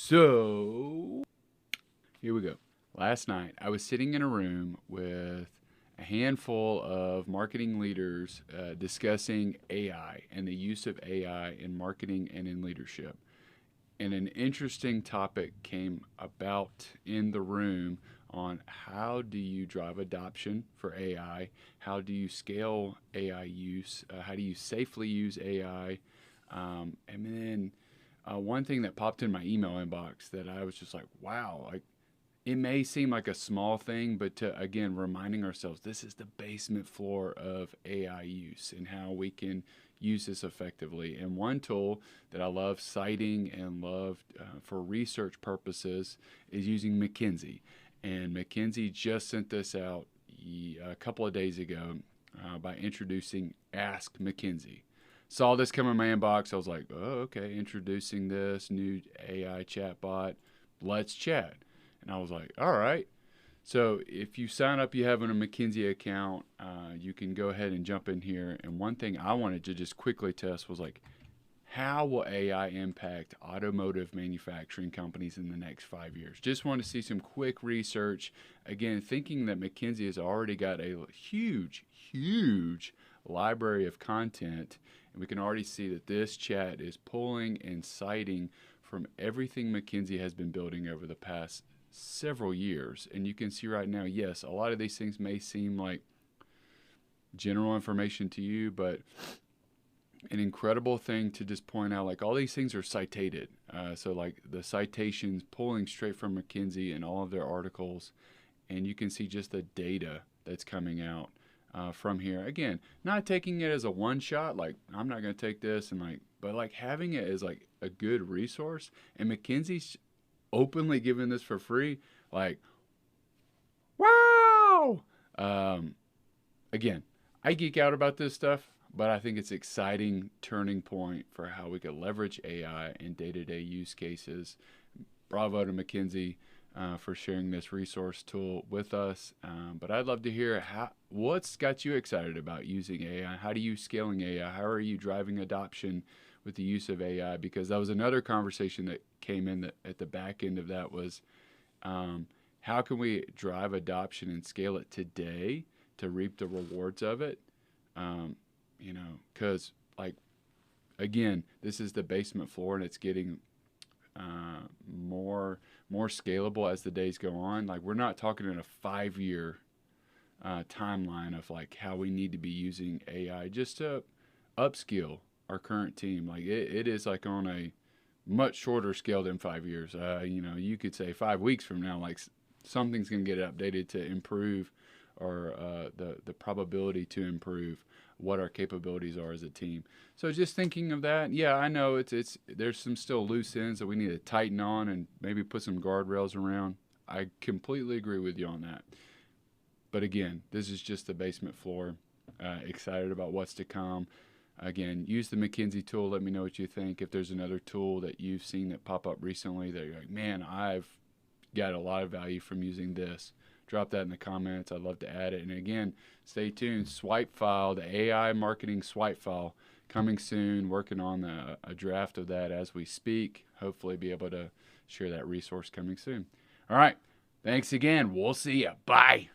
So, here we go. Last night, I was sitting in a room with a handful of marketing leaders discussing AI and the use of AI in marketing and in leadership. And an interesting topic came about in the room on how do you drive adoption for AI? How do you scale AI use? How do you safely use AI? And then one thing that popped in my email inbox that I was just like, wow, like it may seem like a small thing, but to, again, reminding ourselves this is the basement floor of AI use and how we can use this effectively. And one tool that I love citing and love for research purposes is using McKinsey. And McKinsey just sent this out a couple of days ago by introducing Ask McKinsey. Saw this come in my inbox. I was like, oh, okay, introducing this new AI chatbot. Let's chat. And I was like, all right. So if you sign up, you have a McKinsey account, you can go ahead and jump in here. And one thing I wanted to just quickly test was like, how will AI impact automotive manufacturing companies in the next 5 years? Just want to see some quick research. Again, thinking that McKinsey has already got a huge library of content. And we can already see that this chat is pulling and citing from everything McKinsey has been building over the past several years. And you can see right now, yes, a lot of these things may seem like general information to you, but an incredible thing to just point out, like all these things are citated. So like the citations pulling straight from McKinsey and all of their articles, and you can see just the data that's coming out from here. Again, not taking it as a one shot, like I'm not going to take this and like, but like having it as like a good resource. And McKinsey's openly giving this for free. Like, wow! Again, I geek out about this stuff, but I think it's an exciting turning point for how we could leverage AI in day-to-day use cases. Bravo to McKinsey for sharing this resource tool with us. But I'd love to hear what's got you excited about using AI. How do you scaling AI? How are you driving adoption with the use of AI? Because that was another conversation that came in at the back end of that was how can we drive adoption and scale it today to reap the rewards of it? Because like, again, this is the basement floor and it's getting more scalable as the days go on. Like we're not talking in a 5-year timeline of like how we need to be using AI just to upskill our current team. Like it is like on a much shorter scale than 5 years. You could say 5 weeks from now, like something's going to get updated to improve or the probability to improve what our capabilities are as a team. So just thinking of that, yeah, I know it's there's some still loose ends that we need to tighten on and maybe put some guardrails around. I completely agree with you on that. But again, this is just the basement floor. Excited about what's to come. Again, use the McKinsey tool. Let me know what you think. If there's another tool that you've seen that pop up recently that you're like, man, I've got a lot of value from using this, drop that in the comments. I'd love to add it. And again, stay tuned. Swipe file, the AI marketing swipe file, coming soon. Working on a draft of that as we speak. Hopefully be able to share that resource coming soon. All right. Thanks again. We'll see you. Bye.